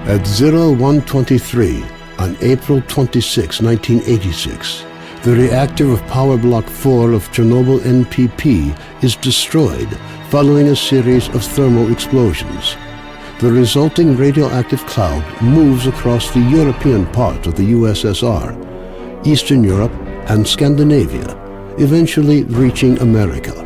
At 0123 on April 26, 1986, the reactor of Power Block 4 of Chernobyl NPP is destroyed following a series of thermal explosions. The resulting radioactive cloud moves across the European part of the USSR, Eastern Europe, and Scandinavia, eventually reaching America.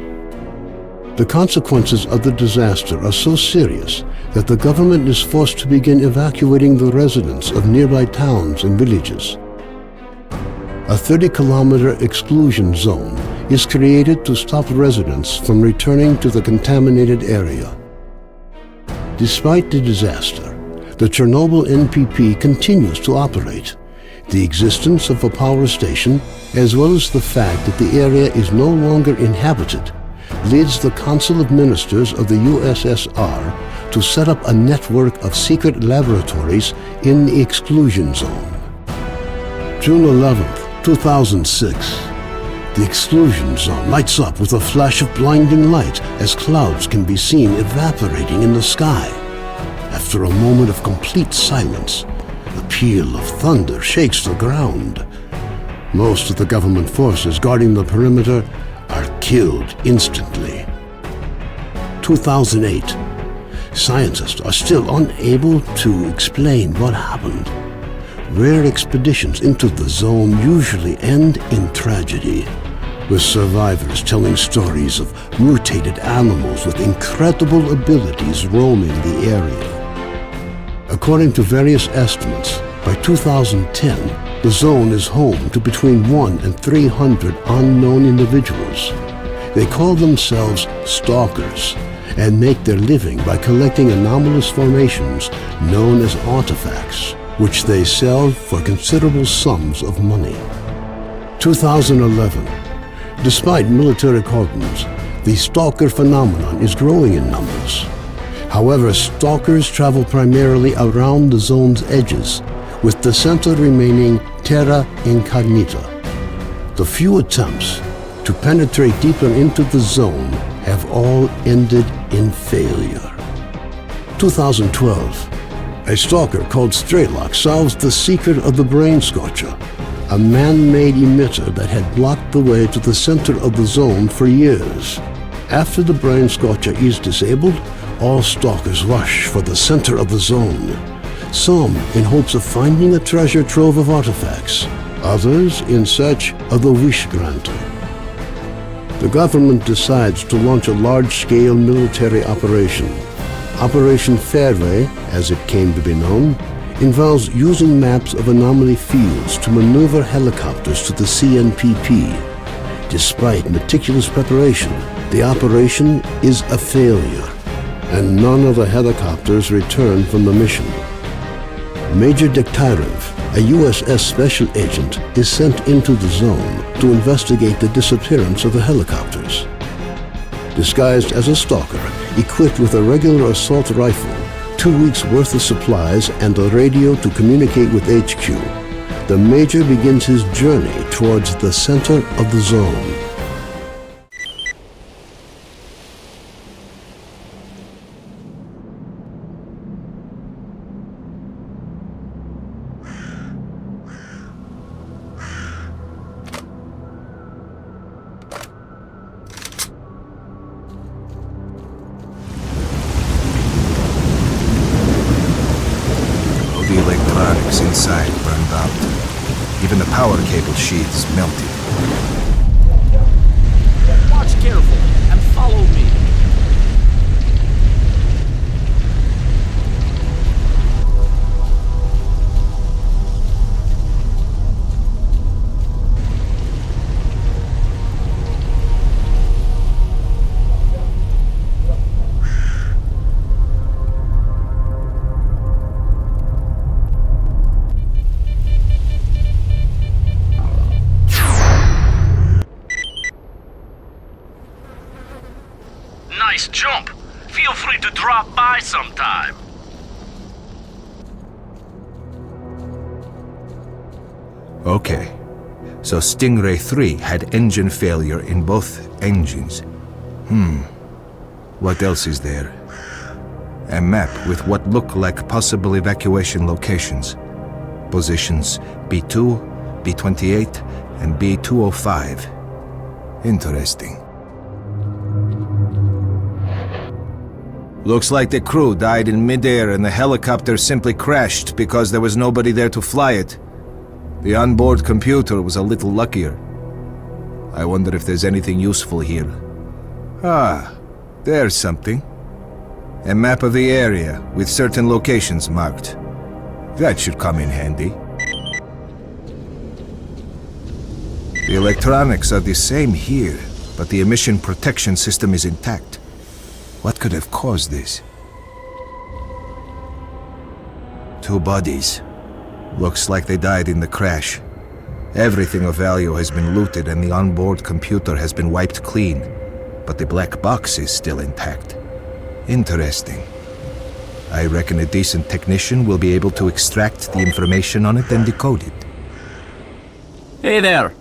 The consequences of the disaster are so serious that the government is forced to begin evacuating the residents of nearby towns and villages. A 30-kilometer exclusion zone is created to stop residents from returning to the contaminated area. Despite the disaster, the Chernobyl NPP continues to operate. The existence of a power station, as well as the fact that the area is no longer inhabited, leads the Council of Ministers of the USSR to set up a network of secret laboratories in the exclusion zone. June 11th, 2006. The exclusion zone lights up with a flash of blinding light as clouds can be seen evaporating in the sky. After a moment of complete silence, the peal of thunder shakes the ground. Most of the government forces guarding the perimeter are killed instantly. 2008. Scientists are still unable to explain what happened. Rare expeditions into the zone usually end in tragedy, with survivors telling stories of mutated animals with incredible abilities roaming the area. According to various estimates, by 2010, the zone is home to between 1 and 300 unknown individuals. They call themselves Stalkers and make their living by collecting anomalous formations known as artifacts, which they sell for considerable sums of money. 2011. Despite military cordons, the Stalker phenomenon is growing in numbers. However, Stalkers travel primarily around the zone's edges, with the center remaining terra incognita. The few attempts to penetrate deeper into the zone have all ended in failure. 2012. A stalker called Strelok solves the secret of the Brain Scorcher, a man-made emitter that had blocked the way to the center of the zone for years. After the Brain Scorcher is disabled, all stalkers rush for the center of the zone. Some in hopes of finding a treasure trove of artifacts, others in search of the Wish Granter. The government decides to launch a large-scale military operation. Operation Fairway, as it came to be known, involves using maps of anomaly fields to maneuver helicopters to the CNPP. Despite meticulous preparation, the operation is a failure, and none of the helicopters return from the mission. Major Dektyrev, a USS special agent, is sent into the zone to investigate the disappearance of the helicopters. Disguised as a stalker, equipped with a regular assault rifle, 2 weeks' worth of supplies, and a radio to communicate with HQ, the Major begins his journey towards the center of the zone. Inside burned out. Even the power cable sheaths melted. Watch careful and follow me. Nice jump. Feel free to drop by sometime. Okay. So Stingray 3 had engine failure in both engines. What else is there? A map with what look like possible evacuation locations. Positions B2, B28, and B205. Interesting. Looks like the crew died in midair and the helicopter simply crashed because there was nobody there to fly it. The onboard computer was a little luckier. I wonder if there's anything useful here. Ah, there's something. A map of the area with certain locations marked. That should come in handy. The electronics are the same here, but the emission protection system is intact. What could have caused this? 2 bodies. Looks like they died in the crash. Everything of value has been looted and the onboard computer has been wiped clean, but the black box is still intact. Interesting. I reckon a decent technician will be able to extract the information on it and decode it. Hey there!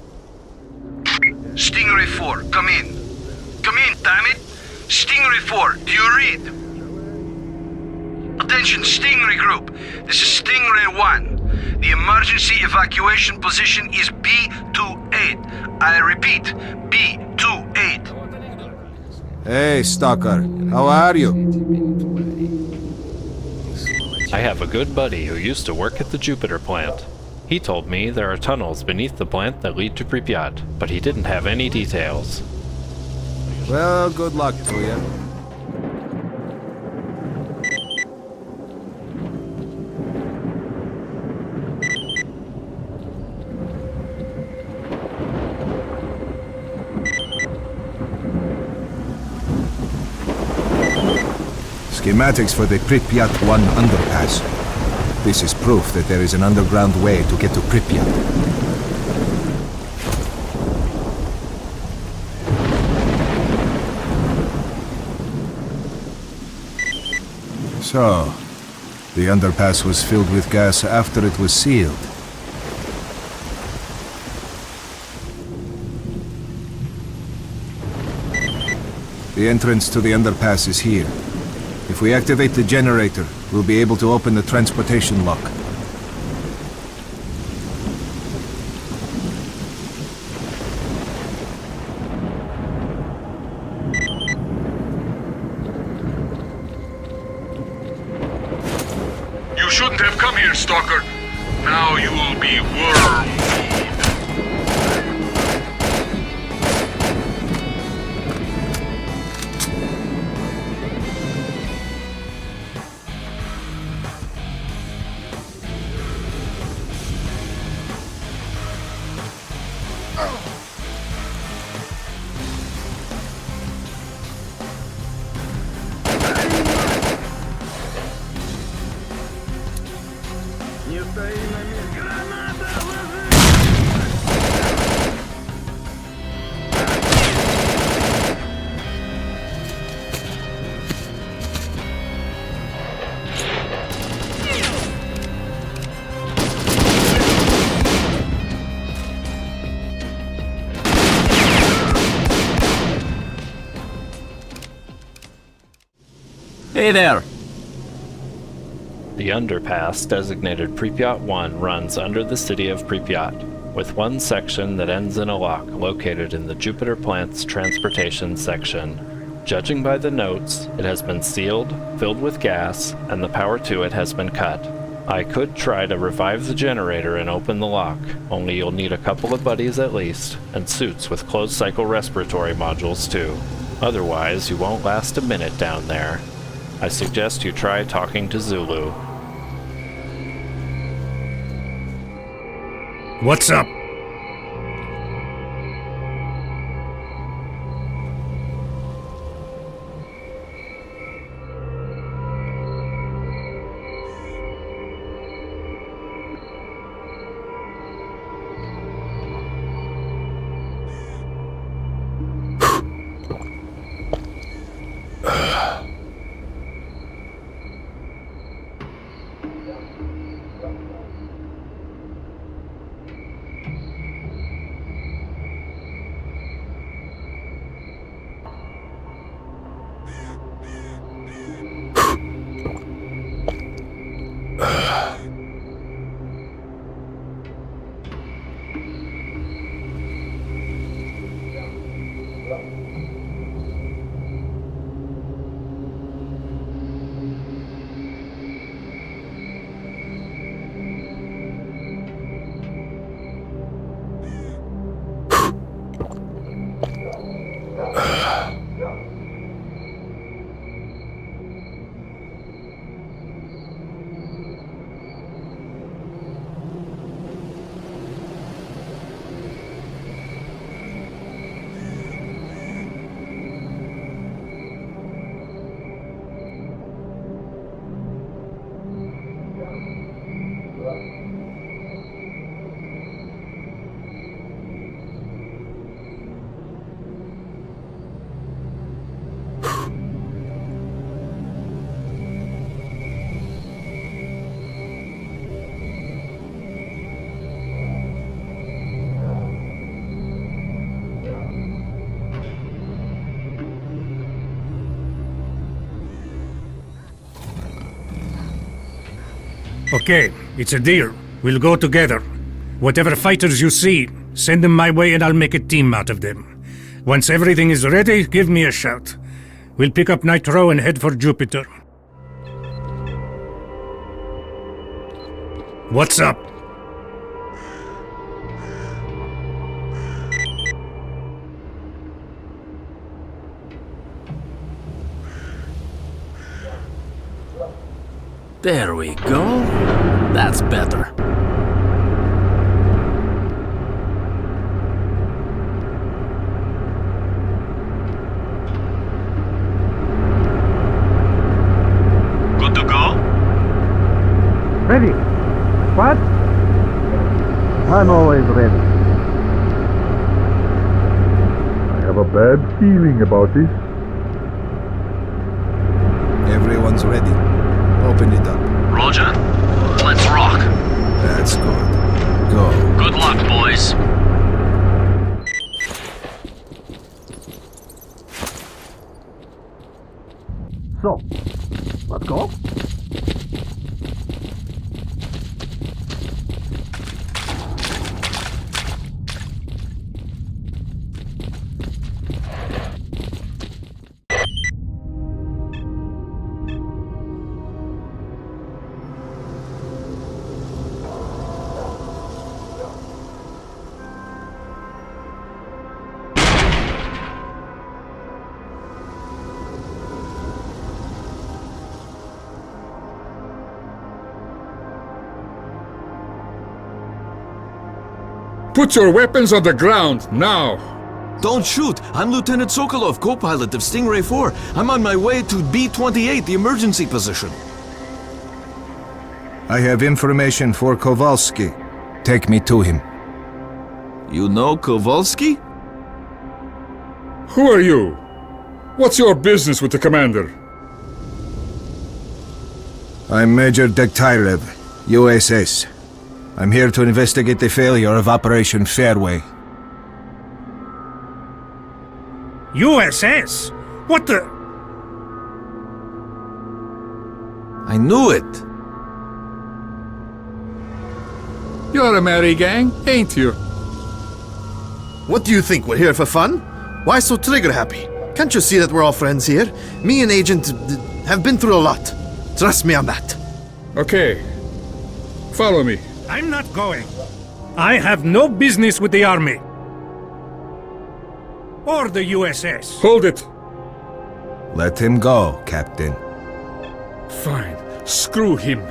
Stingray 4, come in. Come in, damn it! Stingray 4, do you read? Attention, Stingray Group. This is Stingray 1. The emergency evacuation position is B28. I repeat, B28. Hey, Stalker. How are you? I have a good buddy who used to work at the Jupiter plant. He told me there are tunnels beneath the plant that lead to Pripyat, but he didn't have any details. Well, good luck to you. Schematics for the Pripyat 1 underpass. This is proof that there is an underground way to get to Pripyat. So, the underpass was filled with gas after it was sealed. The entrance to the underpass is here. If we activate the generator, we'll be able to open the transportation lock. You shouldn't have come here, Stalker. Now you will be worm food. Hey there! The underpass, designated Pripyat 1, runs under the city of Pripyat, with one section that ends in a lock located in the Jupiter plant's transportation section. Judging by the notes, it has been sealed, filled with gas, and the power to it has been cut. I could try to revive the generator and open the lock, only you'll need a couple of buddies at least, and suits with closed-cycle respiratory modules too. Otherwise, you won't last a minute down there. I suggest you try talking to Zulu. What's up? Okay, it's a deal. We'll go together. Whatever fighters you see, send them my way and I'll make a team out of them. Once everything is ready, give me a shout. We'll pick up Nitro and head for Jupiter. What's up? There we go. That's better. Good to go? Ready? What? I'm always ready. I have a bad feeling about this. Everyone's ready. Open it up. Roger. Let's rock. That's good. Go. Good luck, boys. So, let's go. Put your weapons on the ground, now! Don't shoot! I'm Lieutenant Sokolov, co-pilot of Stingray 4. I'm on my way to B-28, the emergency position. I have information for Kowalski. Take me to him. You know Kowalski? Who are you? What's your business with the commander? I'm Major Dektyrev, USS. I'm here to investigate the failure of Operation Fairway. USS? What the... I knew it! You're a merry gang, ain't you? What do you think? We're here for fun? Why so trigger happy? Can't you see that we're all friends here? Me and Agent have been through a lot. Trust me on that. Okay. Follow me. I'm not going. I have no business with the Army. Or the USS. Hold it. Let him go, Captain. Fine. Screw him.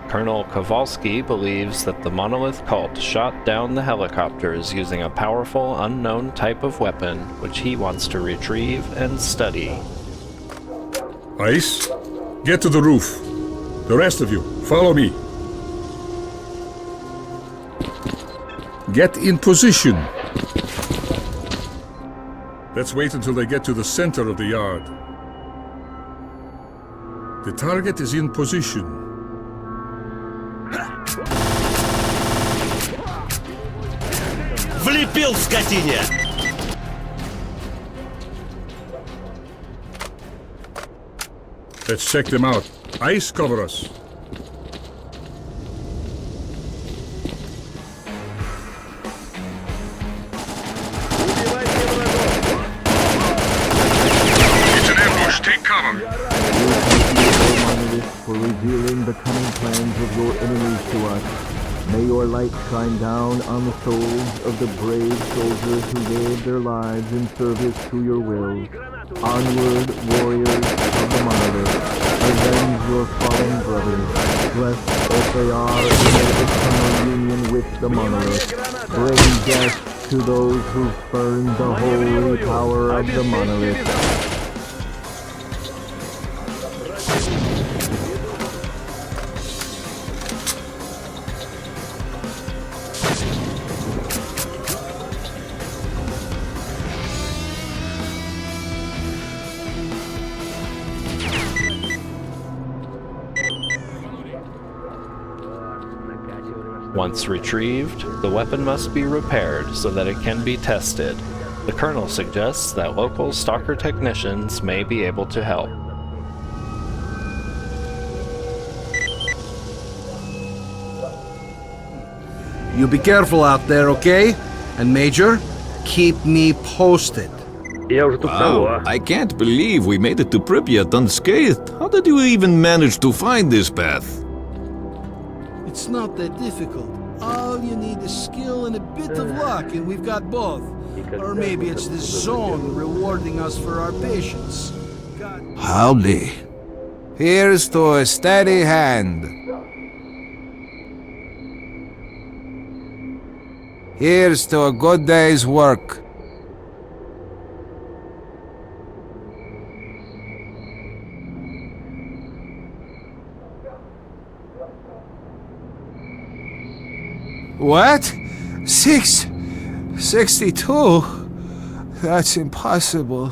Colonel Kowalski believes that the Monolith cult shot down the helicopters using a powerful, unknown type of weapon, which he wants to retrieve and study. Ice, get to the roof. The rest of you, follow me. Get in position. Let's wait until they get to the center of the yard. The target is in position. Влепил в скотине! Let's check them out. Ice, cover us. It's an ambush. Take cover. For revealing the cunning plans of your enemies to us. May your light shine down on the souls of the brave soldiers who gave their lives in service to your will. Onward, warriors of the Monolith, avenge your fallen brothers, blessed as they are in their eternal union with the Monolith. Bring death to those who spurn the holy power of the Monolith. Once retrieved, the weapon must be repaired so that it can be tested. The Colonel suggests that local Stalker technicians may be able to help. You be careful out there, okay? And Major, keep me posted. Wow, I can't believe we made it to Pripyat unscathed. How did you even manage to find this path? It's not that difficult. All you need is skill and a bit of luck, and we've got both. Or maybe it's this zone rewarding us for our patience. Howdy. Here's to a steady hand. Here's to a good day's work. What? 62? That's impossible.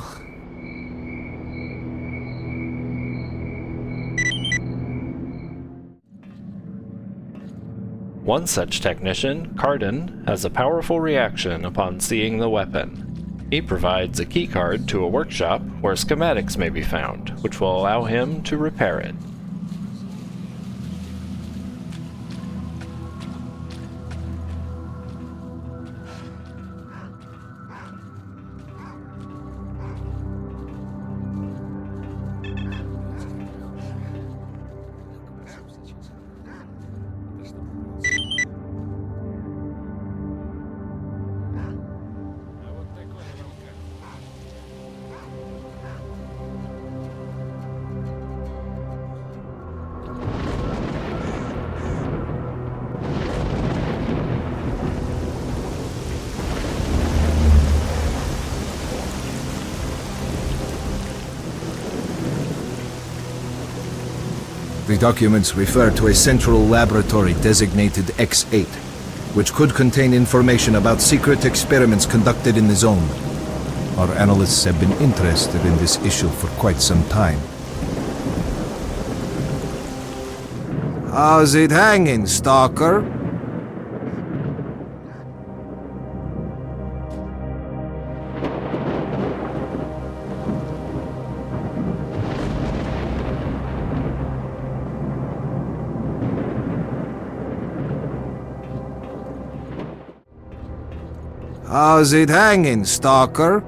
One such technician, Cardin, has a powerful reaction upon seeing the weapon. He provides a keycard to a workshop where schematics may be found, which will allow him to repair it. The documents refer to a central laboratory designated X8, which could contain information about secret experiments conducted in the zone. Our analysts have been interested in this issue for quite some time. How's it hanging, Stalker? How's it hanging, Stalker?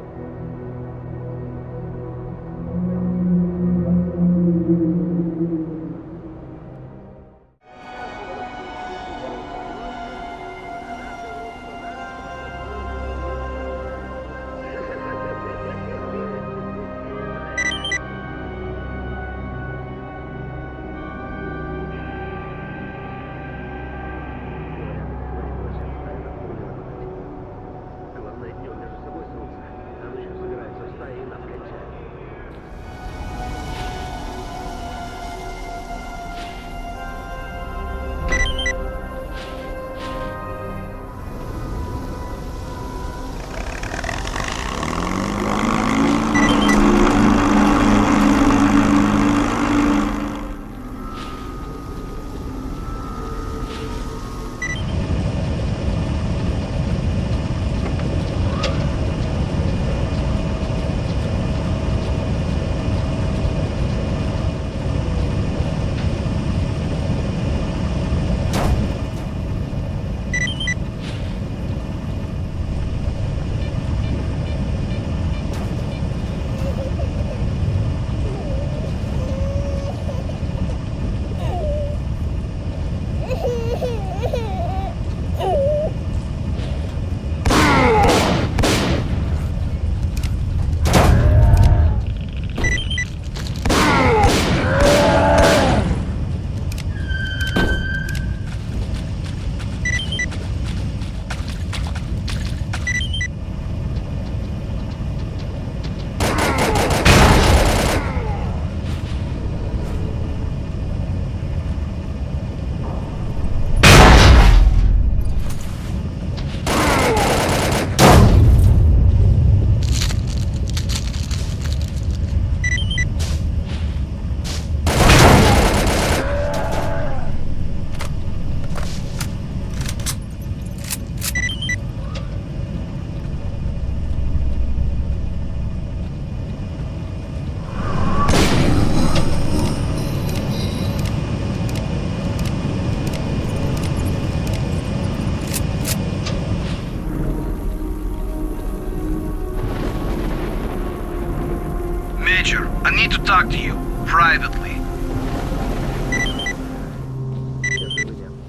talk to you, privately.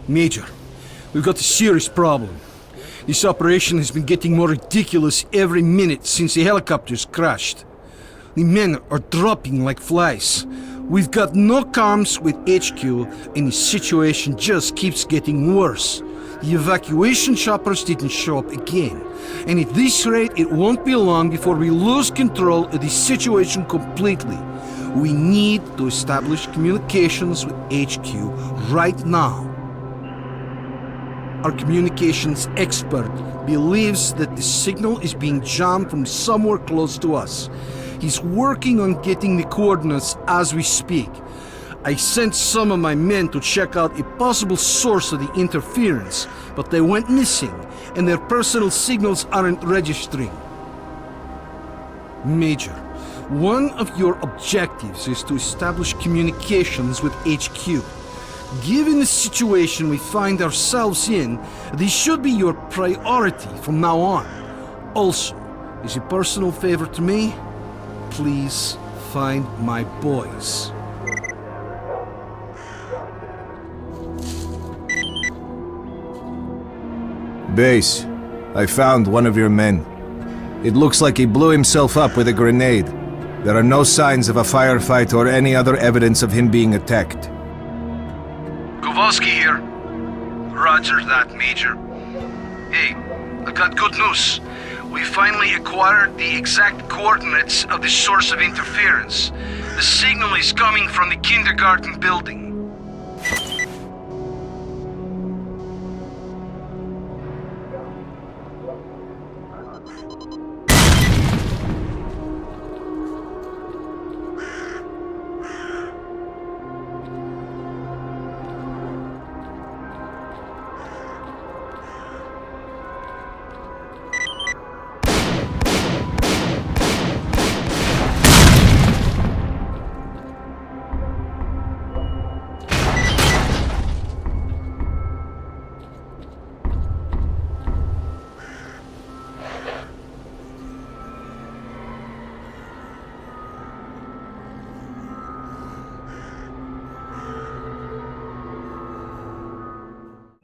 Major, we've got a serious problem. This operation has been getting more ridiculous every minute since the helicopters crashed. The men are dropping like flies. We've got no comms with HQ, and the situation just keeps getting worse. The evacuation choppers didn't show up again. And at this rate, it won't be long before we lose control of the situation completely. We need to establish communications with HQ right now. Our communications expert believes that the signal is being jammed from somewhere close to us. He's working on getting the coordinates as we speak. I sent some of my men to check out a possible source of the interference, but they went missing, and their personal signals aren't registering. Major, one of your objectives is to establish communications with HQ. Given the situation we find ourselves in, this should be your priority from now on. Also, as a personal favor to me, please find my boys. Base, I found one of your men. It looks like he blew himself up with a grenade. There are no signs of a firefight or any other evidence of him being attacked. Kowalski here. Roger that, Major. Hey, I got good news. We finally acquired the exact coordinates of the source of interference. The signal is coming from the kindergarten building.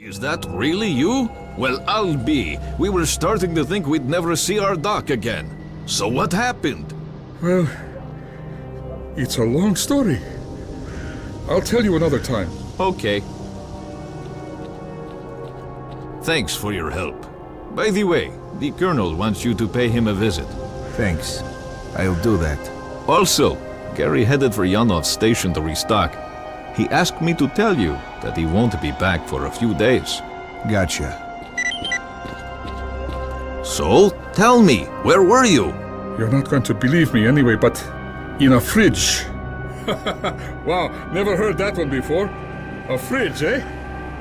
Is that really you? Well, I'll be. We were starting to think we'd never see our doc again. So what happened? Well, it's a long story. I'll tell you another time. Okay. Thanks for your help. By the way, the Colonel wants you to pay him a visit. Thanks. I'll do that. Also, Gary headed for Yanov's station to restock. He asked me to tell you that he won't be back for a few days. Gotcha. So, tell me, where were you? You're not going to believe me anyway, but in a fridge. Wow, never heard that one before. A fridge, eh?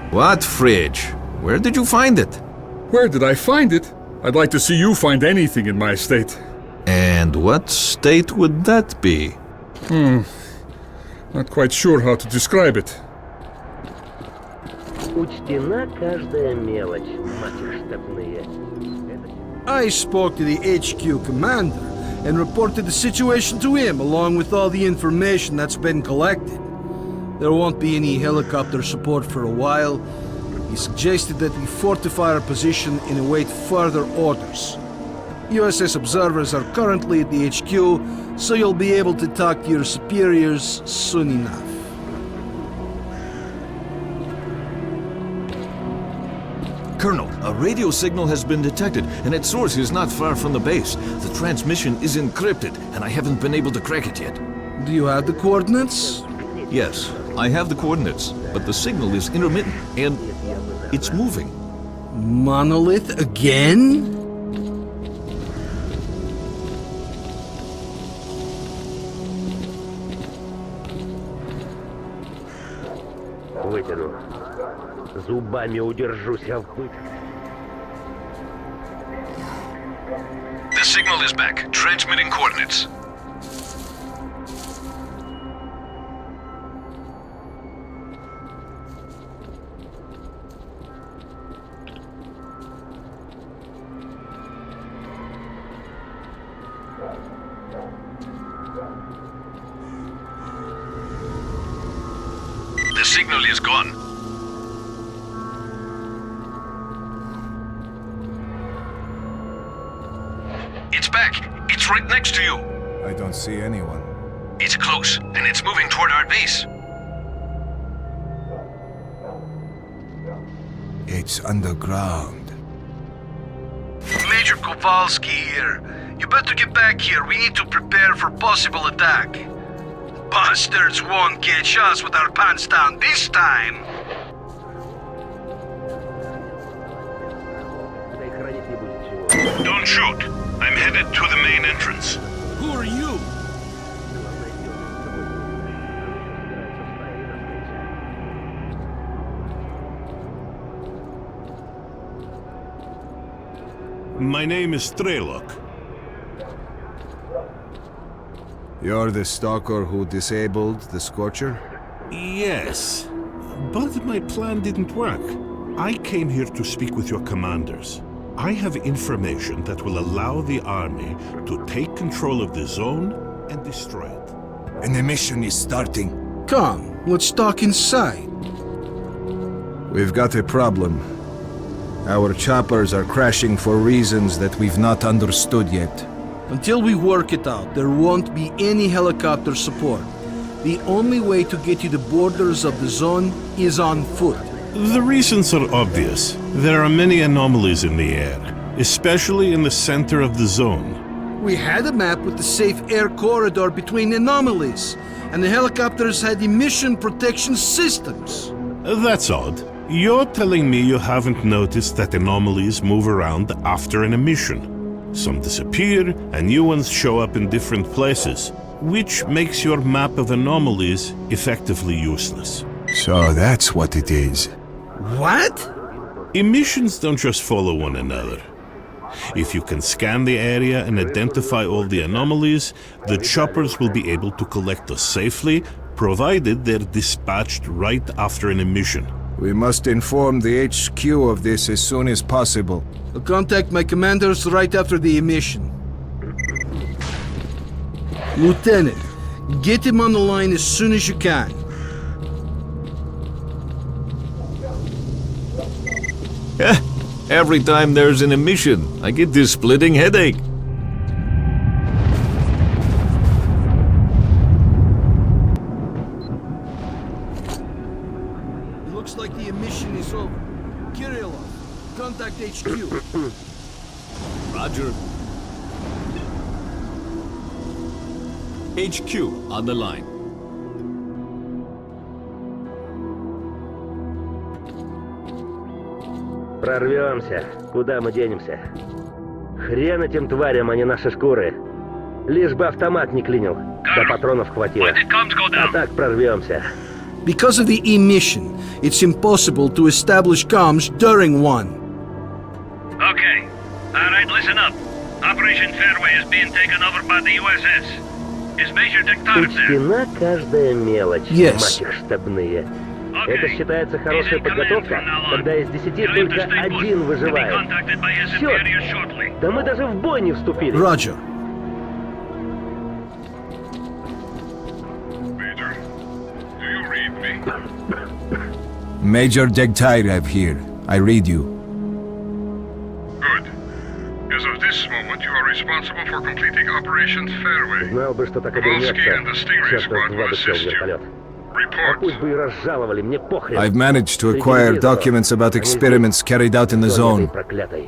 What fridge? Where did you find it? Where did I find it? I'd like to see you find anything in my estate. And what state would that be? Not quite sure how to describe it. I spoke to the HQ commander and reported the situation to him along with all the information that's been collected. There won't be any helicopter support for a while. He suggested that we fortify our position and await further orders. USS observers are currently at the HQ, so you'll be able to talk to your superiors soon enough. Colonel, a radio signal has been detected, and its source is not far from the base. The transmission is encrypted, and I haven't been able to crack it yet. Do you have the coordinates? Yes, I have the coordinates, but the signal is intermittent, and it's moving. Monolith again? Вытяну. Зубами удержусь, а The signal is back. Transmitting coordinates. The signal is gone. It's back. It's right next to you. I don't see anyone. It's close, and it's moving toward our base. It's underground. Major Kowalski here. You better get back here. We need to prepare for possible attack. Bastards won't catch us with our pants down this time. Don't shoot. I'm headed to the main entrance. Who are you? My name is Prologue. You're the Stalker who disabled the Scorcher? Yes, but my plan didn't work. I came here to speak with your commanders. I have information that will allow the army to take control of the zone and destroy it. And the mission is starting. Come, let's talk inside. We've got a problem. Our choppers are crashing for reasons that we've not understood yet. Until we work it out, there won't be any helicopter support. The only way to get to the borders of the zone is on foot. The reasons are obvious. There are many anomalies in the air, especially in the center of the zone. We had a map with the safe air corridor between anomalies, and the helicopters had emission protection systems. That's odd. You're telling me you haven't noticed that anomalies move around after an emission. Some disappear, and new ones show up in different places, which makes your map of anomalies effectively useless. So that's what it is. What? Emissions don't just follow one another. If you can scan the area and identify all the anomalies, the choppers will be able to collect us safely, provided they're dispatched right after an emission. We must inform the HQ of this as soon as possible. I'll contact my commanders right after the emission. Lieutenant, get him on the line as soon as you can. Every time there's an emission, I get this splitting headache. It looks like the emission is over. Kirillov, contact HQ. Roger. HQ on the line. Прорвемся. Куда мы денемся? Хрен этим тварям, а не наши шкуры. Лишь бы автомат не клинил. Да патронов хватило. А так прорвемся. Because of the emission, it's impossible to establish comms during one. Okay. Alright, listen up. Operation Fairway is being taken over by the USS. Is Major Dictator there? Учтена каждая мелочь, мать их штабные. Это считается хорошая подготовка, когда из 10 только один выживает. Черт! Да мы даже в бой не вступили. Roger. Major, do you read me? Major Degtyarev here. I read you. Good. As of this moment, you are responsible for completing Operation Fairway. Знал бы, что так Kowalski обернется. and the Stingray Черт squad will возьми, assist you. вертолет. Report. Пусть бы и разжаловали, мне похрен. I've managed to acquire documents about experiments carried out in the zone.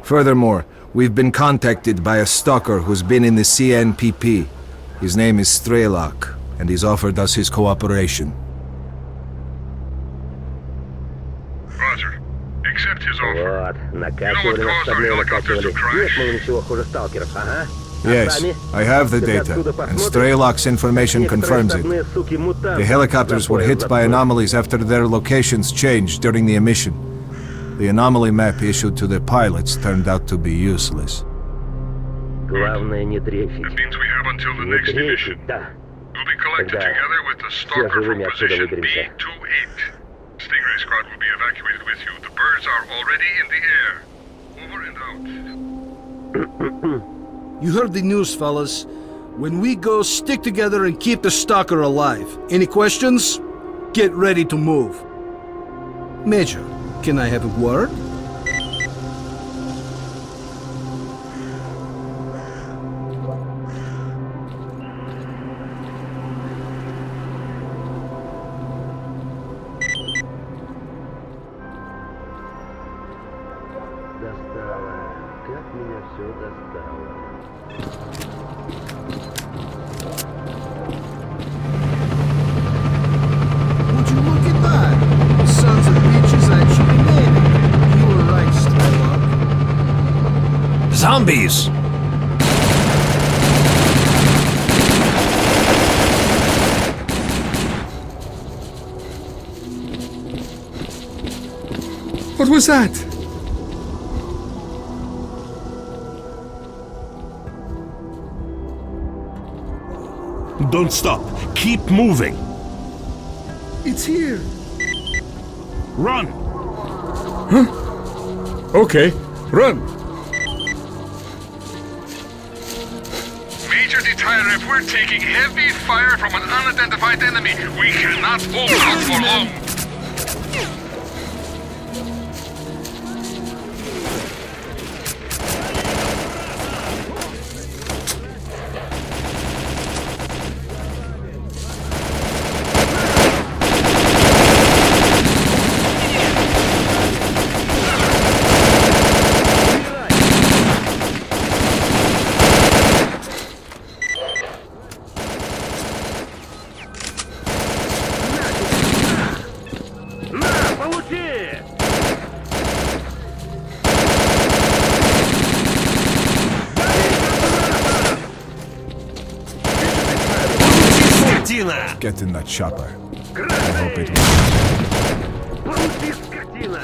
Furthermore, we've been contacted by a stalker who's been in the CNPP. His name is Prologue, and he's offered us his cooperation. Roger. Accept his offer. Вот, накачивали нас, штабные накачивали. Нет мы ничего хуже сталкеров, ага. Yes, I have the data, and Strelok's information confirms it. The helicopters were hit by anomalies after their locations changed during the emission. The anomaly map issued to the pilots turned out to be useless. Главное не дрейфить. That means we have until the next emission. We'll be collected together with the Stalker from position B28. Stingray squad will be evacuated with you. The birds are already in the air. Over and out. You heard the news, fellas. When we go, stick together and keep the Stalker alive. Any questions? Get ready to move. Major, can I have a word? Достало. Как меня все достало. Would you look at that? Sons of bitches actually made it. You were right, Prologue. Zombies! What was that? Don't stop. Keep moving. It's here. Run! Huh? Okay, run. Major Detective, we're taking heavy fire from an unidentified enemy. We cannot hold out for long. Get in that chopper. I hope it will. Получи, скотина!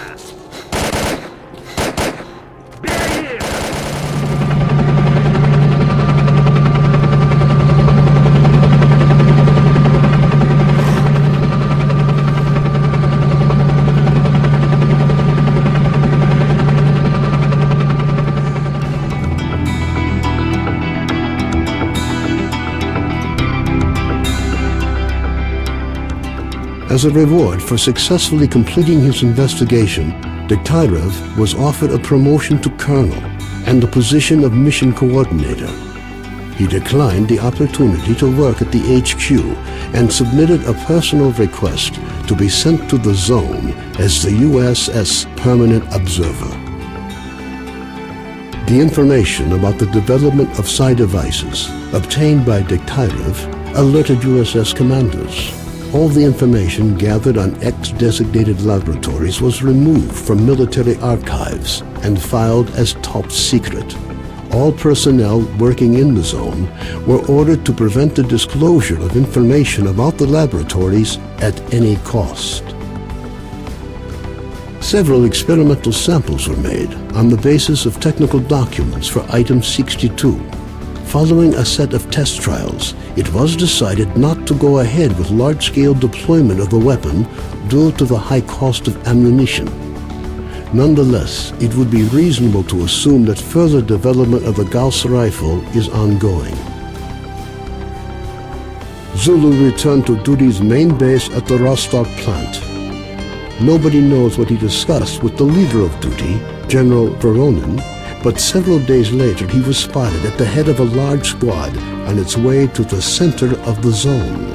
As a reward for successfully completing his investigation, Degtyarev was offered a promotion to colonel and the position of mission coordinator. He declined the opportunity to work at the HQ and submitted a personal request to be sent to the zone as the USS Permanent Observer. The information about the development of psi devices obtained by Degtyarev alerted USS commanders. All the information gathered on X-designated laboratories was removed from military archives and filed as top secret. All personnel working in the zone were ordered to prevent the disclosure of information about the laboratories at any cost. Several experimental samples were made on the basis of technical documents for Item 62. Following a set of test trials, it was decided not to go ahead with large-scale deployment of the weapon due to the high cost of ammunition. Nonetheless, it would be reasonable to assume that further development of the Gauss rifle is ongoing. Zulu returned to Duty's main base at the Rostov plant. Nobody knows what he discussed with the leader of Duty, General Voronin, but several days later he was spotted at the head of a large squad on its way to the center of the zone.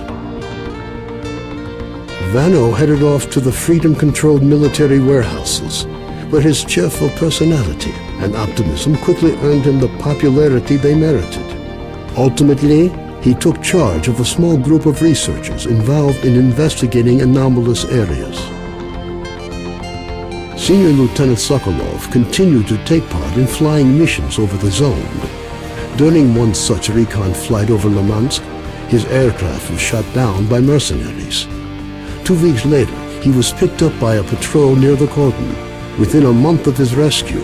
Vano headed off to the freedom-controlled military warehouses, where his cheerful personality and optimism quickly earned him the popularity they merited. Ultimately, he took charge of a small group of researchers involved in investigating anomalous areas. Senior Lieutenant Sokolov continued to take part in flying missions over the zone. During one such recon flight over Limansk, his aircraft was shot down by mercenaries. 2 weeks later, he was picked up by a patrol near the cordon. Within a month of his rescue,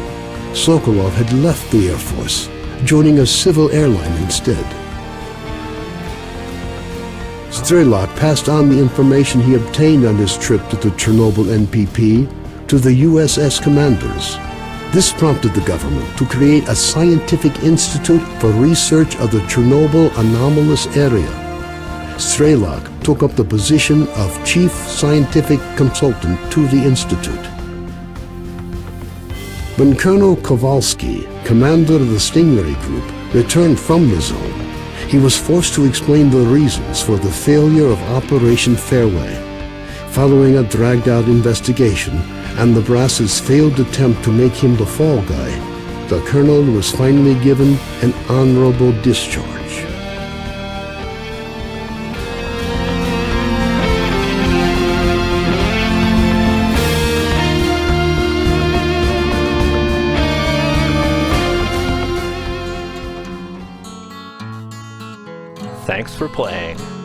Sokolov had left the Air Force, joining a civil airline instead. Strelok passed on the information he obtained on his trip to the Chernobyl NPP to the USS commanders. This prompted the government to create a scientific institute for research of the Chernobyl anomalous area. Strelok took up the position of Chief Scientific Consultant to the Institute. When Colonel Kowalski, commander of the Stingray Group, returned from the zone, he was forced to explain the reasons for the failure of Operation Fairway. Following a dragged-out investigation and the brass's failed attempt to make him the fall guy, the colonel was finally given an honorable discharge. Thanks for playing.